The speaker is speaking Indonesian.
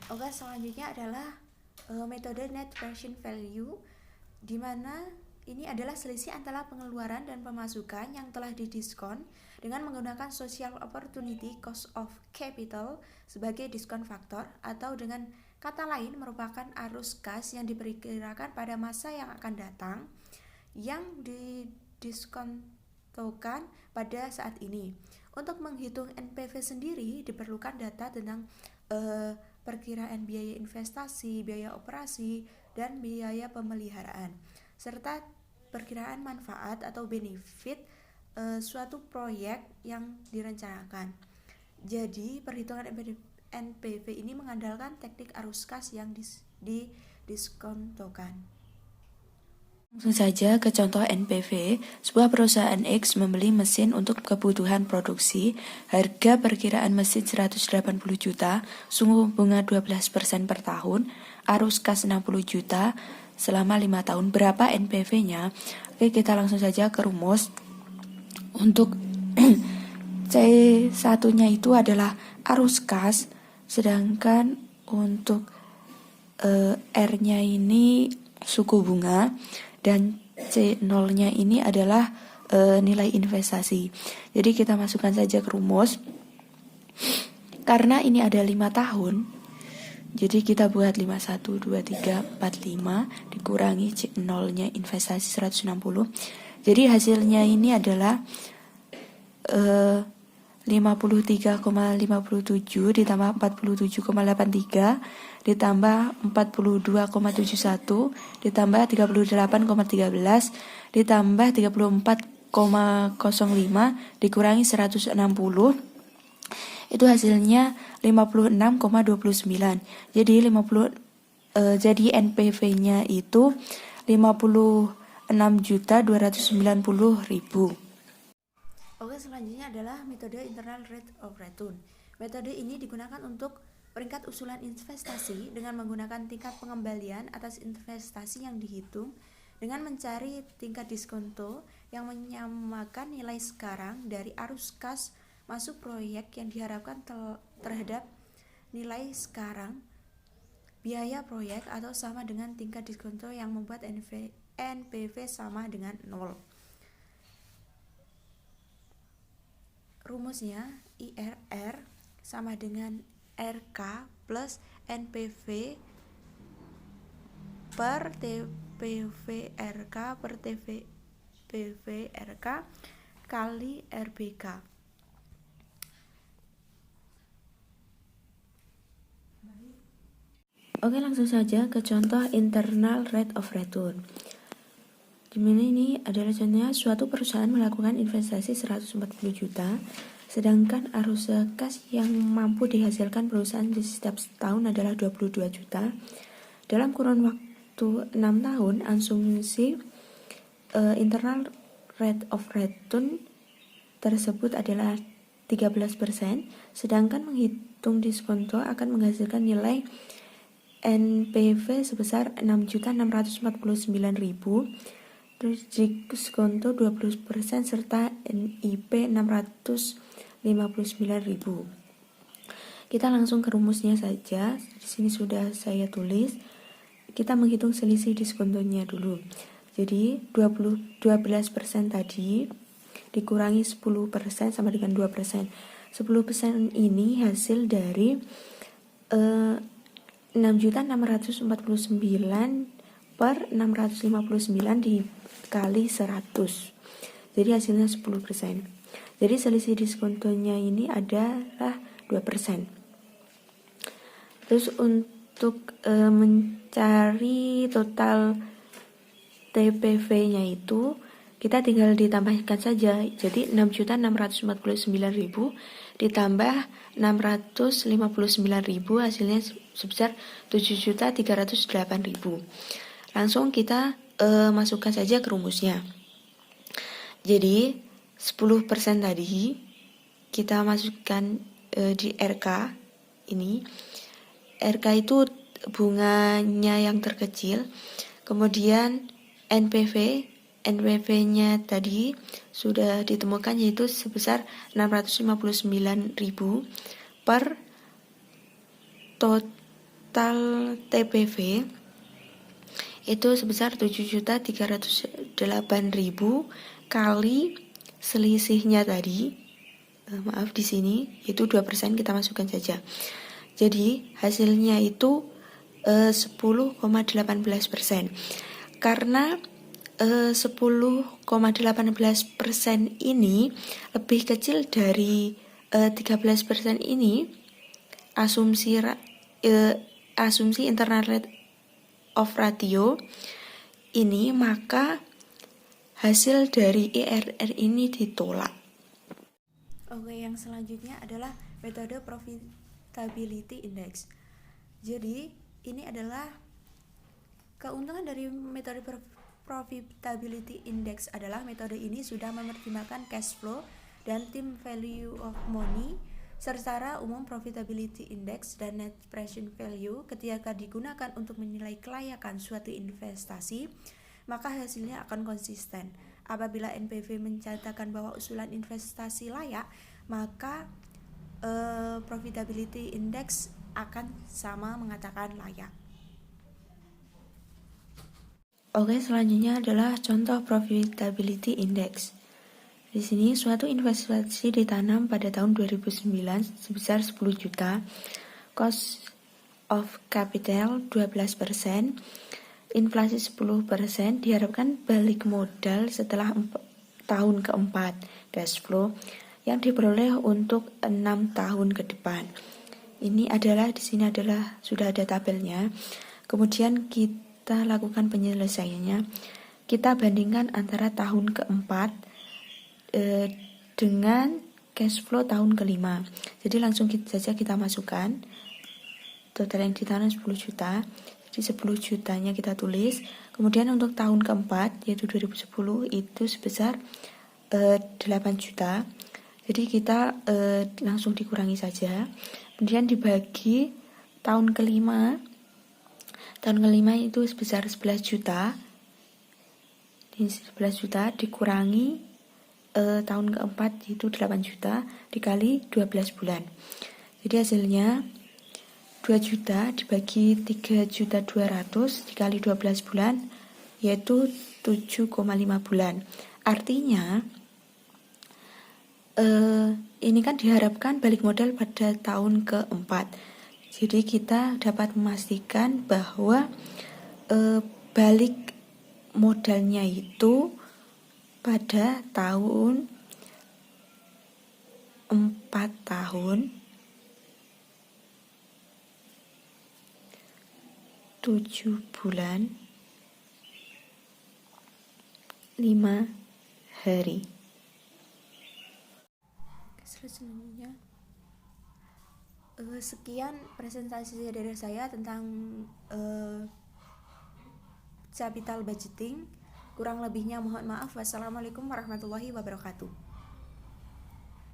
Oke, selanjutnya adalah metode net present value, di mana ini adalah selisih antara pengeluaran dan pemasukan yang telah didiskon dengan menggunakan social opportunity cost of capital sebagai diskon faktor, atau dengan kata lain merupakan arus kas yang diperkirakan pada masa yang akan datang yang didiskontokan pada saat ini. Untuk menghitung NPV sendiri diperlukan data tentang perkiraan biaya investasi, biaya operasi, dan biaya pemeliharaan, serta perkiraan manfaat atau benefit suatu proyek yang direncanakan. Jadi, perhitungan NPV ini mengandalkan teknik arus kas yang didiskontokan. Langsung saja ke contoh NPV. Sebuah perusahaan X membeli mesin untuk kebutuhan produksi. Harga perkiraan mesin 180 juta, suku bunga 12% per tahun, arus kas 60 juta selama 5 tahun. Berapa NPV-nya? Oke, kita langsung saja ke rumus. Untuk C1-nya itu adalah arus kas, sedangkan untuk R-nya ini suku bunga, dan C0-nya ini adalah nilai investasi. Jadi kita masukkan saja ke rumus. Karena ini ada 5 tahun, jadi kita buat 5, 1, 2, 3, 4, 5 dikurangi C0-nya investasi 160. Jadi hasilnya ini adalah 53,57 ditambah 47,83 ditambah 42,71 ditambah 38,13 ditambah 34,05 dikurangi 160, itu hasilnya 56,29. Jadi NPV-nya itu 56.290.000. Oke, selanjutnya adalah metode internal rate of return. Metode ini digunakan untuk peringkat usulan investasi dengan menggunakan tingkat pengembalian atas investasi yang dihitung dengan mencari tingkat diskonto yang menyamakan nilai sekarang dari arus kas masuk proyek yang diharapkan terhadap nilai sekarang biaya proyek, atau sama dengan tingkat diskonto yang membuat NPV sama dengan 0. Rumusnya IRR sama dengan RK plus NPV per TPV RK per TPV RK kali RBK. Oke, langsung saja ke contoh internal rate of return. Dimana ini adalah contohnya suatu perusahaan melakukan investasi 140 juta, sedangkan arus kas yang mampu dihasilkan perusahaan di setiap tahun adalah 22 juta. Dalam kurun waktu 6 tahun, asumsi internal rate of return tersebut adalah 13%, sedangkan menghitung diskonto akan menghasilkan nilai NPV sebesar 6.649.000, terus diskonto 20% serta NIP 659.000. Kita langsung ke rumusnya saja. Di sini sudah saya tulis. Kita menghitung selisih diskontonya dulu. Jadi 12% tadi dikurangi 10% sama dengan 2%. 10% ini hasil dari 6.649 per 659 dikali 100. Jadi hasilnya 10%. Jadi selisih diskontonya ini adalah 2%. Terus untuk mencari total TPV-nya itu kita tinggal ditambahkan saja. Jadi 6.649.000 ditambah 659.000 hasilnya sebesar 7.308.000. Langsung kita masukkan saja ke rumusnya. Jadi 10% tadi kita masukkan di RK ini. RK itu bunganya yang terkecil. Kemudian NPV-nya tadi sudah ditemukan, yaitu sebesar 659.000 per total TPV itu sebesar 7.308.000 kali selisihnya tadi. Maaf di sini itu 2%, kita masukkan saja. Jadi hasilnya itu 10,18%. Karena 10,18% ini lebih kecil dari 13% ini, asumsi internal rate of ratio ini, maka hasil dari IRR ini ditolak. Oke, yang selanjutnya adalah metode profitability index. Jadi ini adalah keuntungan dari metode profitability index adalah metode ini sudah mempertimbangkan cash flow dan time value of money serta umum profitability index dan net present value. Ketika digunakan untuk menilai kelayakan suatu investasi, maka hasilnya akan konsisten. Apabila NPV mencatatkan bahwa usulan investasi layak, maka profitability index akan sama mengatakan layak. Oke, selanjutnya adalah contoh profitability index. Di sini suatu investasi ditanam pada tahun 2009 sebesar 10 juta, cost of capital 12%, inflasi 10%, diharapkan balik modal setelah tahun keempat, cash flow yang diperoleh untuk 6 tahun ke depan. Ini adalah, di sini adalah sudah ada tabelnya. Kemudian kita lakukan penyelesaiannya. Kita bandingkan antara tahun keempat dengan cash flow tahun kelima. Jadi langsung saja kita masukkan total yang ditanam 10 juta. Jadi 10 jutanya kita tulis. Kemudian untuk tahun keempat yaitu 2010 itu sebesar 8 juta. Jadi kita langsung dikurangi saja. Kemudian dibagi tahun kelima. Tahun kelima itu sebesar 11 juta. Ini 11 juta dikurangi tahun keempat itu 8 juta dikali 12 bulan. Jadi hasilnya 2 juta dibagi 3.200.000 dikali 12 bulan yaitu 7,5 bulan. Artinya ini kan diharapkan balik modal pada tahun keempat. Jadi kita dapat memastikan bahwa balik modalnya itu pada tahun 4 tahun 7 bulan 5 hari. Selanjutnya sekian presentasi dari saya tentang capital budgeting. Kurang lebihnya mohon maaf. Wassalamualaikum warahmatullahi wabarakatuh.